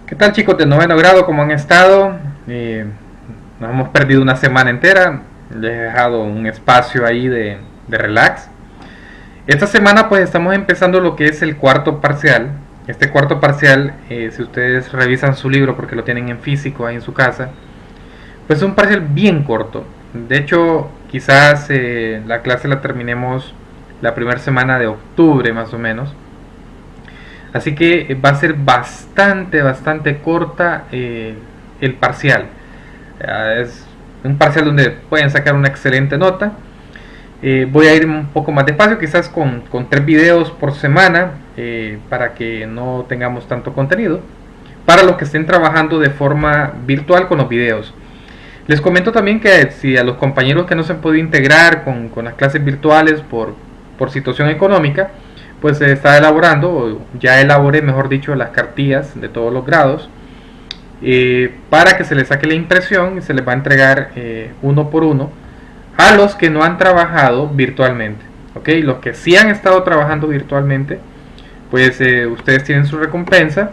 ¿Qué tal, chicos de noveno grado? ¿Cómo han estado? Nos hemos perdido una semana entera. Les he dejado un espacio ahí de relax. Esta semana pues estamos empezando lo que es el cuarto parcial. Este cuarto parcial, si ustedes revisan su libro porque lo tienen en físico ahí en su casa, pues es un parcial bien corto. De hecho, quizás la clase la terminemos la primera semana de octubre más o menos. Así que va a ser bastante corta el parcial. Es un parcial donde pueden sacar una excelente nota. Voy a ir un poco más despacio, quizás con 3 videos por semana, para que no tengamos tanto contenido. Para los que estén trabajando de forma virtual con los videos. Les comento también que si a los compañeros que no se han podido integrar con las clases virtuales por situación económica, pues se está elaborando, o ya elaboré mejor dicho, las cartillas de todos los grados, para que se les saque la impresión y se les va a entregar uno por uno a los que no han trabajado virtualmente. ¿Okay? Los que sí han estado trabajando virtualmente, pues ustedes tienen su recompensa,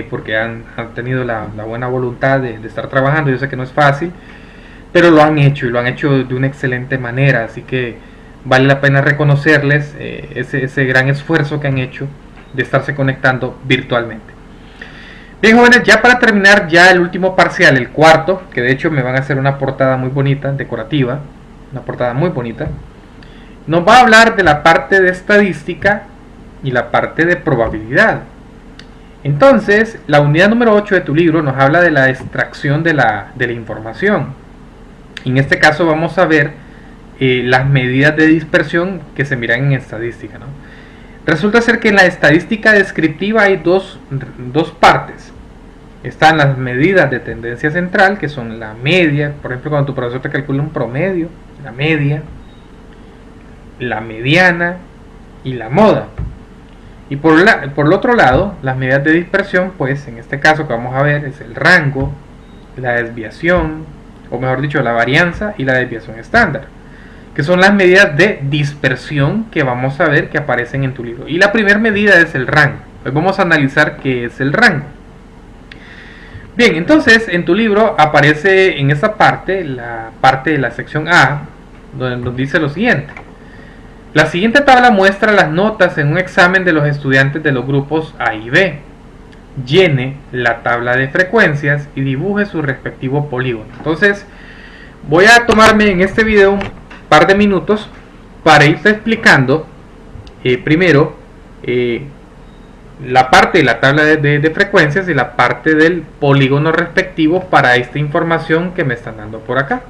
porque han tenido la buena voluntad de estar trabajando. Yo sé que no es fácil, pero lo han hecho y lo han hecho de una excelente manera, así que vale la pena reconocerles ese gran esfuerzo que han hecho de estarse conectando virtualmente. Bien, jóvenes, ya para terminar ya el último parcial, el cuarto, que de hecho me van a hacer una portada muy bonita, decorativa, una portada muy bonita, nos va a hablar de la parte de estadística y la parte de probabilidad. Entonces, la unidad número 8 de tu libro nos habla de la extracción de la información. En este caso vamos a ver las medidas de dispersión que se miran en estadística, ¿no? Resulta ser que en la estadística descriptiva hay dos partes. Están las medidas de tendencia central, que son la media. Por ejemplo, cuando tu profesor te calcula un promedio, la media, la mediana y la moda. Y por el otro lado, las medidas de dispersión, pues en este caso que vamos a ver es el rango, la desviación, o mejor dicho, la varianza y la desviación estándar, que son las medidas de dispersión que vamos a ver que aparecen en tu libro. Y la primera medida es el rango. Hoy vamos a analizar qué es el rango. Bien, entonces en tu libro aparece en esta parte, la parte de la sección A, donde nos dice lo siguiente. La siguiente tabla muestra las notas en un examen de los estudiantes de los grupos A y B. Llene la tabla de frecuencias y dibuje su respectivo polígono. Entonces voy a tomarme en este video un par de minutos para irte explicando primero la parte de la tabla de frecuencias y la parte del polígono respectivo para esta información que me están dando por acá.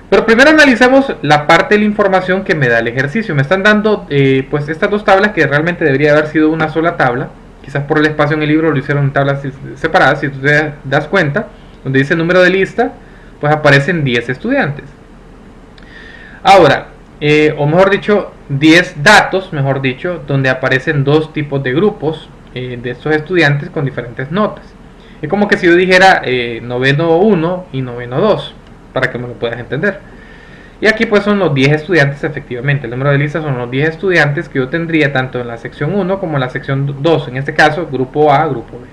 Pero primero analicemos la parte de la información que me da el ejercicio. Me están dando pues estas dos tablas, que realmente debería haber sido una sola tabla. Quizás por el espacio en el libro lo hicieron en tablas separadas. Si tú te das cuenta, donde dice número de lista, pues aparecen 10 estudiantes. Ahora, o mejor dicho, 10 datos, mejor dicho, donde aparecen dos tipos de grupos de estos estudiantes con diferentes notas. Es como que si yo dijera noveno 1 y noveno 2, para que me lo puedas entender. Y aquí pues son los 10 estudiantes efectivamente. El número de lista son los 10 estudiantes que yo tendría tanto en la sección 1 como en la sección 2. En este caso, grupo A, grupo B.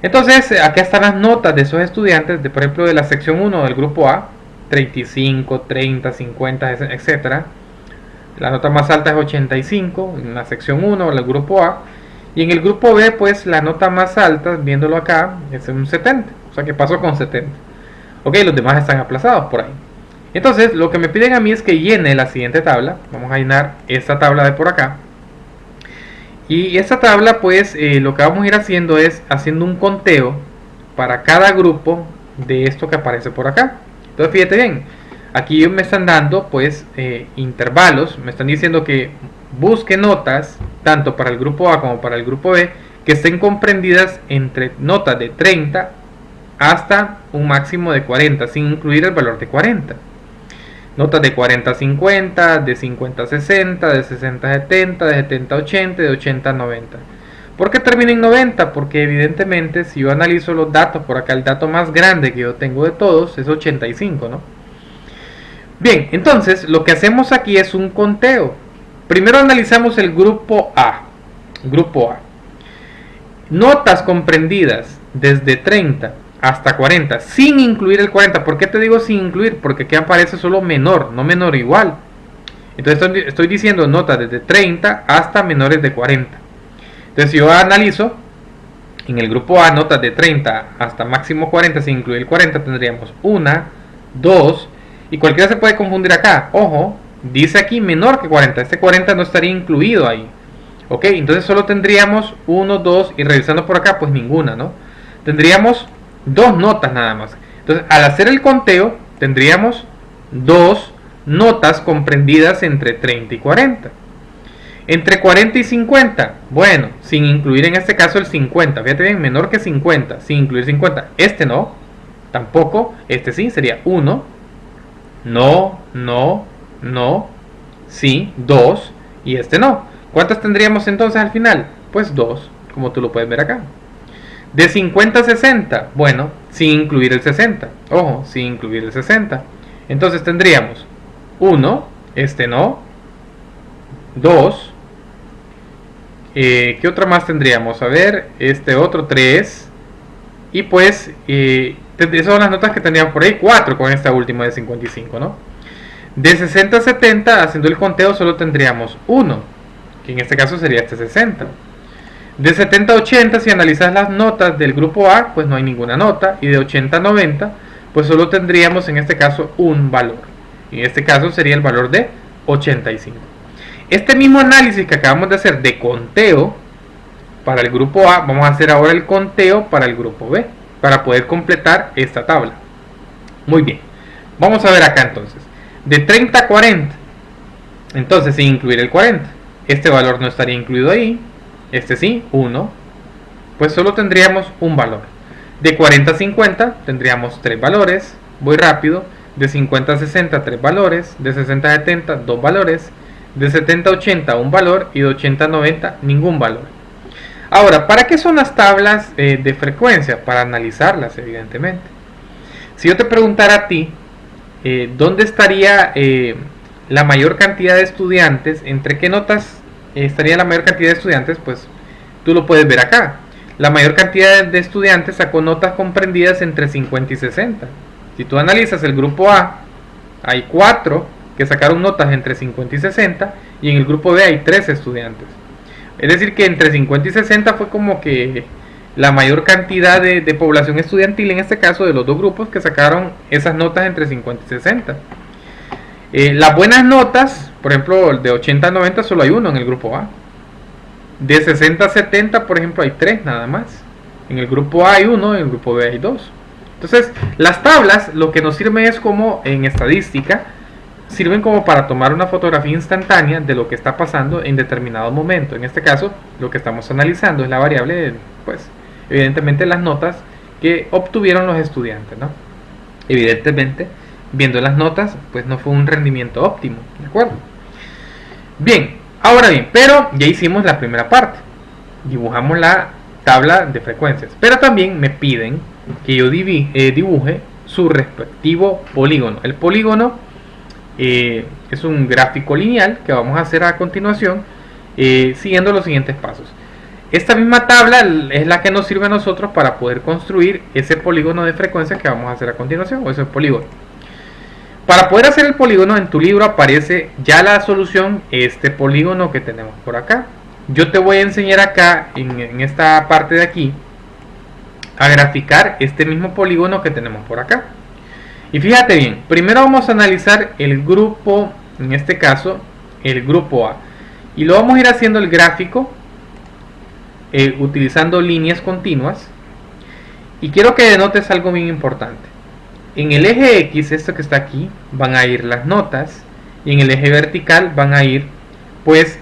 Entonces, acá están las notas de esos estudiantes, por ejemplo, de la sección 1 del grupo A, 35, 30, 50, etc. La nota más alta es 85 en la sección 1 del grupo A. Y en el grupo B, pues la nota más alta, viéndolo acá, es un 70. O sea que pasó con 70. Ok, los demás están aplazados por ahí. Entonces, lo que me piden a mí es que llene la siguiente tabla. Vamos a llenar esta tabla de por acá. Y esta tabla, pues, lo que vamos a ir haciendo es haciendo un conteo para cada grupo de esto que aparece por acá. Entonces, fíjate bien. Aquí me están dando, pues, intervalos. Me están diciendo que busque notas, tanto para el grupo A como para el grupo B, que estén comprendidas entre notas de 30 hasta un máximo de 40, sin incluir el valor de 40. Notas de 40 a 50, de 50 a 60, de 60 a 70, de 70 a 80, de 80 a 90. ¿Por qué termina en 90? Porque evidentemente si yo analizo los datos por acá, el dato más grande que yo tengo de todos es 85, ¿no? Bien, entonces lo que hacemos aquí es un conteo. Primero analizamos el grupo A. Grupo A. Notas comprendidas desde 30 hasta 40, sin incluir el 40. ¿Por qué te digo sin incluir? Porque aquí aparece solo menor, no menor igual. Entonces estoy diciendo notas desde 30 hasta menores de 40. Entonces si yo analizo, en el grupo A, notas de 30 hasta máximo 40, sin incluir el 40, tendríamos 1, 2, y cualquiera se puede confundir acá. Ojo, dice aquí menor que 40, este 40 no estaría incluido ahí. Ok, entonces solo tendríamos 1, 2, y revisando por acá, pues ninguna, ¿no? Tendríamos 2 notas nada más. Entonces, al hacer el conteo, tendríamos 2 notas comprendidas entre 30 y 40. Entre 40 y 50, bueno, sin incluir en este caso el 50, fíjate bien, menor que 50, sin incluir 50. Este no, tampoco, este sí, sería 1, no, no, no, sí, 2, y este no. ¿Cuántas tendríamos entonces al final? Pues 2, como tú lo puedes ver acá. De 50 a 60, bueno, sin incluir el 60, ojo, sin incluir el 60. Entonces tendríamos 1, este no, 2, ¿qué otra más tendríamos? A ver, este otro 3, y pues esas son las notas que tendríamos por ahí, 4 con esta última de 55, ¿no? De 60 a 70, haciendo el conteo, solo tendríamos 1, que en este caso sería este 60. De 70 a 80, si analizas las notas del grupo A, pues no hay ninguna nota, y de 80 a 90, pues solo tendríamos en este caso un valor, y en este caso sería el valor de 85. Este mismo análisis que acabamos de hacer de conteo para el grupo A, vamos a hacer ahora el conteo para el grupo B, para poder completar esta tabla. Muy bien, vamos a ver acá entonces. De 30 a 40, entonces sin incluir el 40, este valor no estaría incluido ahí, este sí, 1, pues solo tendríamos un valor. De 40 a 50 tendríamos 3 valores, voy rápido. De 50 a 60, 3 valores. De 60 a 70, 2 valores. De 70 a 80, un valor. Y de 80 a 90, ningún valor. Ahora, ¿para qué son las tablas de frecuencia? Para analizarlas, evidentemente. Si yo te preguntara a ti, ¿dónde estaría la mayor cantidad de estudiantes? ¿Entre qué notas estaría la mayor cantidad de estudiantes? Pues tú lo puedes ver acá. La mayor cantidad de estudiantes sacó notas comprendidas entre 50 y 60. Si tú analizas el grupo A, hay 4 que sacaron notas entre 50 y 60, y en el grupo B hay 3 estudiantes. Es decir, que entre 50 y 60 fue como que la mayor cantidad de población estudiantil, en este caso de los dos grupos, que sacaron esas notas entre 50 y 60. Las buenas notas, por ejemplo, de 80 a 90 solo hay uno en el grupo A. De 60 a 70, por ejemplo, hay 3 nada más. En el grupo A hay 1, en el grupo B hay 2. Entonces, las tablas lo que nos sirven es como en estadística, sirven como para tomar una fotografía instantánea de lo que está pasando en determinado momento. En este caso, lo que estamos analizando es la variable, pues, evidentemente las notas que obtuvieron los estudiantes, ¿no? Evidentemente, viendo las notas, pues no fue un rendimiento óptimo, ¿de acuerdo? Bien, ahora bien, pero ya hicimos la primera parte, dibujamos la tabla de frecuencias, pero también me piden que yo dibuje su respectivo polígono. El polígono es un gráfico lineal que vamos a hacer a continuación, siguiendo los siguientes pasos. Esta misma tabla es la que nos sirve a nosotros para poder construir ese polígono de frecuencia que vamos a hacer a continuación, o ese polígono. Para poder hacer el polígono, en tu libro aparece ya la solución, este polígono que tenemos por acá. Yo te voy a enseñar acá, en esta parte de aquí, a graficar este mismo polígono que tenemos por acá. Y fíjate bien, primero vamos a analizar el grupo, en este caso, el grupo A. Y lo vamos a ir haciendo el gráfico, utilizando líneas continuas. Y quiero que denotes algo bien importante. En el eje X, esto que está aquí, van a ir las notas, y en el eje vertical van a ir pues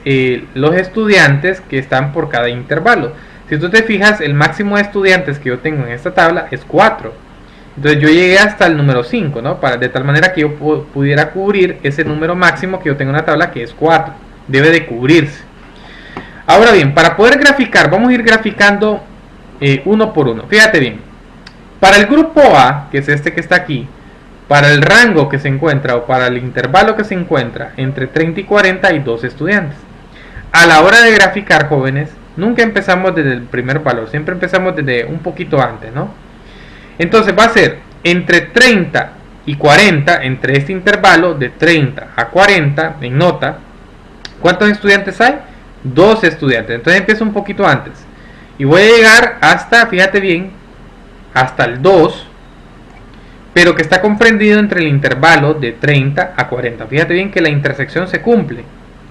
los estudiantes que están por cada intervalo. Si tú te fijas, el máximo de estudiantes que yo tengo en esta tabla es 4. Entonces yo llegué hasta el número 5, ¿no? De tal manera que yo pudiera cubrir ese número máximo que yo tengo en la tabla, que es 4. Debe de cubrirse. Ahora bien, para poder graficar, vamos a ir graficando uno por uno. Fíjate bien. Para el grupo A, que es este que está aquí, para el rango que se encuentra o para el intervalo que se encuentra entre 30 y 40 hay 2 estudiantes. A la hora de graficar, jóvenes, Nunca empezamos desde el primer valor, siempre empezamos desde un poquito antes, ¿no? Entonces va a ser entre 30 y 40, entre este intervalo de 30 a 40 en nota. ¿Cuántos estudiantes hay? 2 estudiantes. Entonces empiezo un poquito antes. Y voy a llegar hasta, fíjate bien, hasta el 2, pero que está comprendido entre el intervalo de 30 a 40. Fíjate bien que la intersección se cumple.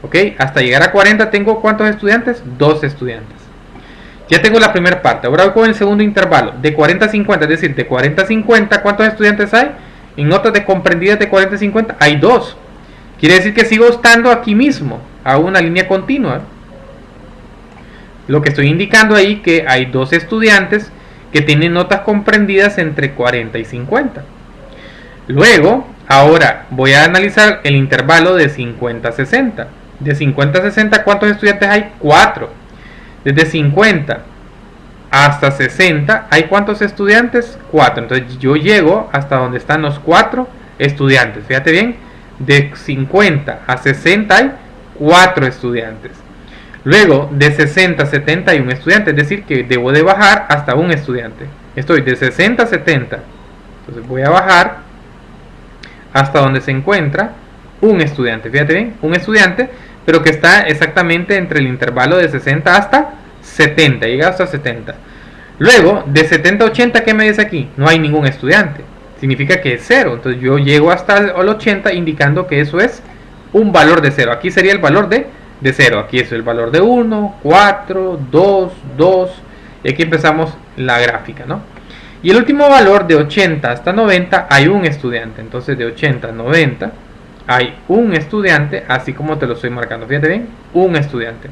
¿Ok? Hasta llegar a 40 tengo ¿cuántos estudiantes? 2 estudiantes. Ya tengo la primera parte. Ahora voy con el segundo intervalo, de 40 a 50, es decir, de 40 a 50, ¿cuántos estudiantes hay? En notas de comprendidas de 40 a 50, hay 2. Quiere decir que sigo estando aquí mismo, a una línea continua. Lo que estoy indicando ahí que hay 2 estudiantes que tienen notas comprendidas entre 40 y 50. Luego, ahora voy a analizar el intervalo de 50 a 60. De 50 a 60, ¿cuántos estudiantes hay? 4. Desde 50 hasta 60, ¿hay cuántos estudiantes? 4. Entonces yo llego hasta donde están los 4 estudiantes. Fíjate bien, de 50 a 60 hay 4 estudiantes. Luego, de 60 a 70 hay un estudiante, es decir, que debo de bajar hasta un estudiante. Estoy de 60 a 70. Entonces voy a bajar hasta donde se encuentra un estudiante. Fíjate bien, un estudiante, pero que está exactamente entre el intervalo de 60 hasta 70, llega hasta 70. Luego, de 70 a 80, ¿qué me dice aquí? No hay ningún estudiante, significa que es 0. Entonces yo llego hasta el 80 indicando que eso es un valor de 0. Aquí sería el valor de 0, aquí es el valor de 1, 4, 2, 2, y aquí empezamos la gráfica, ¿no? Y el último valor, de 80 hasta 90, hay un estudiante. Entonces de 80 a 90 hay un estudiante, así como te lo estoy marcando. Fíjate bien, un estudiante.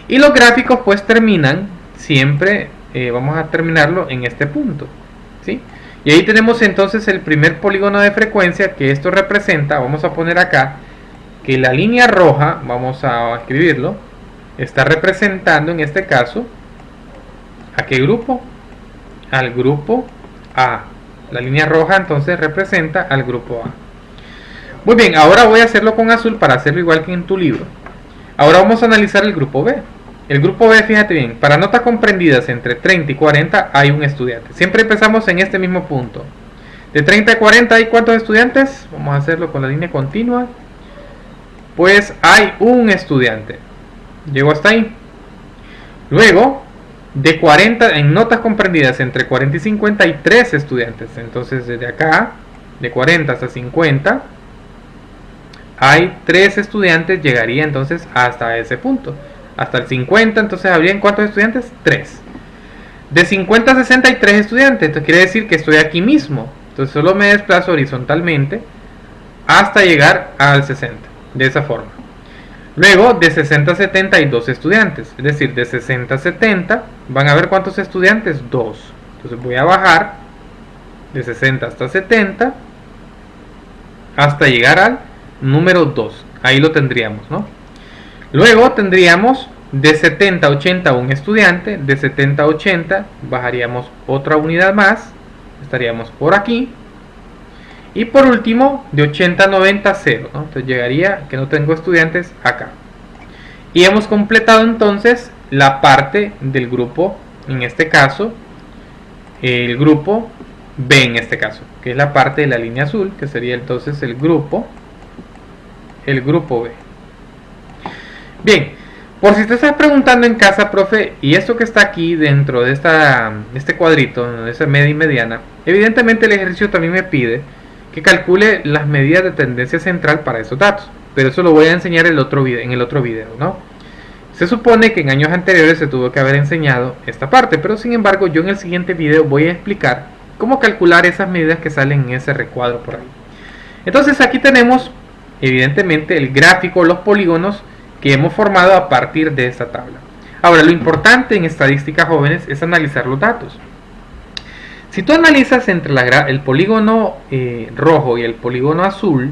Y los gráficos pues terminan siempre, vamos a terminarlo en este punto, ¿sí? Y ahí tenemos entonces el primer polígono de frecuencia, que esto representa, vamos a poner acá, que la línea roja, vamos a escribirlo, está representando en este caso, ¿a qué grupo? Al grupo A. La línea roja entonces representa al grupo A. Muy bien, ahora voy a hacerlo con azul para hacerlo igual que en tu libro. Ahora vamos a analizar el grupo B. El grupo B, fíjate bien, para notas comprendidas entre 30 y 40 hay un estudiante. Siempre empezamos en este mismo punto. De 30 a 40 hay ¿cuántos estudiantes? Vamos a hacerlo con la línea continua. Pues hay un estudiante. Llego hasta ahí. Luego, de 40, en notas comprendidas entre 40 y 50 hay 3 estudiantes. Entonces desde acá, de 40 hasta 50, hay 3 estudiantes, llegaría entonces hasta ese punto. Hasta el 50, entonces habrían ¿cuántos estudiantes? 3. De 50 a 60 hay 3 estudiantes, entonces quiere decir que estoy aquí mismo. Entonces solo me desplazo horizontalmente hasta llegar al 60, de esa forma. Luego, de 60 a 70 hay 2 estudiantes, es decir, de 60 a 70 van a ver ¿cuántos estudiantes? 2. Entonces voy a bajar de 60 hasta 70 hasta llegar al número 2. Ahí lo tendríamos, ¿no? Luego tendríamos de 70 a 80 un estudiante, de 70 a 80 bajaríamos otra unidad más, estaríamos por aquí. Y por último, de 80 a 90, 0, ¿no? Entonces llegaría que no tengo estudiantes acá. Y hemos completado entonces la parte del grupo, en este caso, el grupo B en este caso, que es la parte de la línea azul, que sería entonces el grupo B. Bien, por si te estás preguntando en casa, profe, y esto que está aquí dentro de este cuadrito, de esa media y mediana, evidentemente el ejercicio también me pide que calcule las medidas de tendencia central para esos datos, pero eso lo voy a enseñar en el otro video, ¿no? Se supone que en años anteriores se tuvo que haber enseñado esta parte, pero sin embargo yo en el siguiente video voy a explicar cómo calcular esas medidas que salen en ese recuadro por ahí. Entonces aquí tenemos evidentemente el gráfico, los polígonos que hemos formado a partir de esta tabla. Ahora, lo importante en estadística jóvenes es analizar los datos. Si tú analizas entre el polígono rojo y el polígono azul,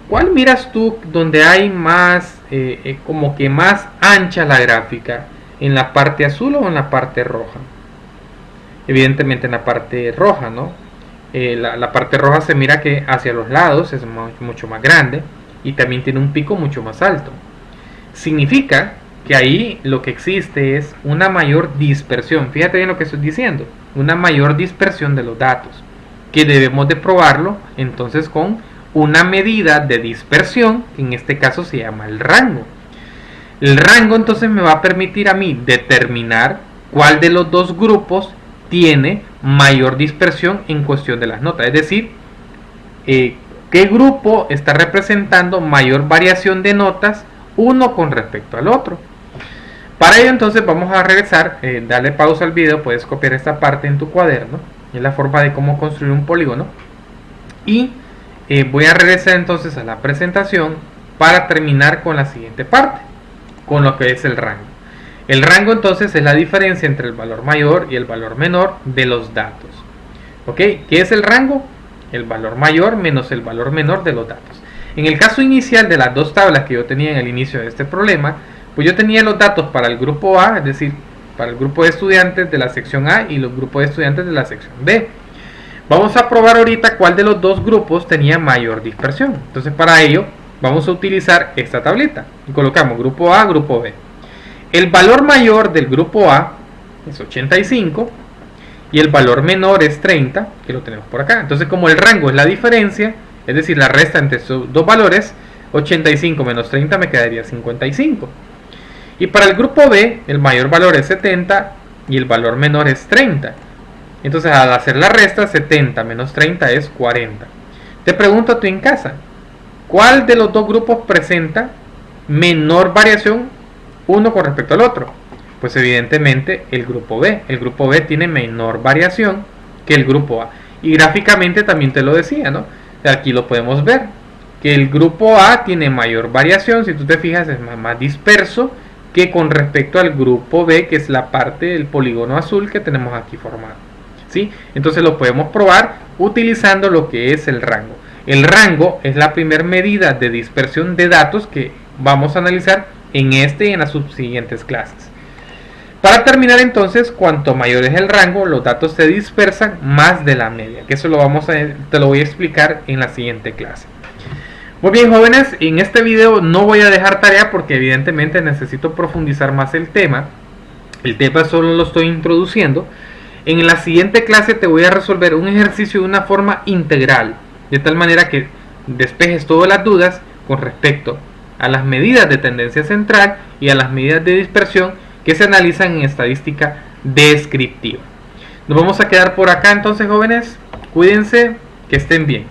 ¿cuál miras tú donde hay más, como que más ancha la gráfica? ¿En la parte azul o en la parte roja? Evidentemente en la parte roja, ¿no? La parte roja se mira que hacia los lados es mucho más grande y también tiene un pico mucho más alto. Significa que ahí lo que existe es una mayor dispersión. Fíjate bien lo que estoy diciendo, una mayor dispersión de los datos, que debemos de probarlo entonces con una medida de dispersión, que en este caso se llama el rango. El rango entonces me va a permitir a mí determinar cuál de los dos grupos tiene mayor dispersión en cuestión de las notas, es decir, qué grupo está representando mayor variación de notas uno con respecto al otro. Para ello entonces vamos a regresar, darle pausa al video, puedes copiar esta parte en tu cuaderno, es la forma de cómo construir un polígono, y voy a regresar entonces a la presentación para terminar con la siguiente parte, con lo que es el rango. El rango entonces es la diferencia entre el valor mayor y el valor menor de los datos. ¿Ok? ¿Qué es el rango? El valor mayor menos el valor menor de los datos. En el caso inicial de las dos tablas que yo tenía en el inicio de este problema, pues yo tenía los datos para el grupo A, es decir, para el grupo de estudiantes de la sección A y los grupos de estudiantes de la sección B. Vamos a probar ahorita cuál de los dos grupos tenía mayor dispersión. Entonces para ello vamos a utilizar esta tablita y colocamos grupo A, grupo B. El valor mayor del grupo A es 85 y el valor menor es 30, que lo tenemos por acá. Entonces como el rango es la diferencia, es decir, la resta entre estos dos valores, 85 menos 30 me quedaría 55. Y para el grupo B, el mayor valor es 70 y el valor menor es 30. Entonces al hacer la resta, 70 menos 30 es 40. Te pregunto tú en casa, ¿cuál de los dos grupos presenta menor variación uno con respecto al otro? Pues evidentemente el grupo B. El grupo B tiene menor variación que el grupo A. Y gráficamente también te lo decía, ¿no? Aquí lo podemos ver, que el grupo A tiene mayor variación, si tú te fijas es más disperso que con respecto al grupo B, que es la parte del polígono azul que tenemos aquí formado. ¿Sí? Entonces lo podemos probar utilizando lo que es el rango. El rango es la primera medida de dispersión de datos que vamos a analizar en este y en las subsiguientes clases. Para terminar entonces, cuanto mayor es el rango, los datos se dispersan más de la media, que eso te lo voy a explicar en la siguiente clase. Muy bien, jóvenes, en este video no voy a dejar tarea porque evidentemente necesito profundizar más el tema. El tema solo lo estoy introduciendo. En la siguiente clase te voy a resolver un ejercicio de una forma integral, de tal manera que despejes todas las dudas con respecto a las medidas de tendencia central y a las medidas de dispersión que se analizan en estadística descriptiva. Nos vamos a quedar por acá entonces, jóvenes. Cuídense, que estén bien.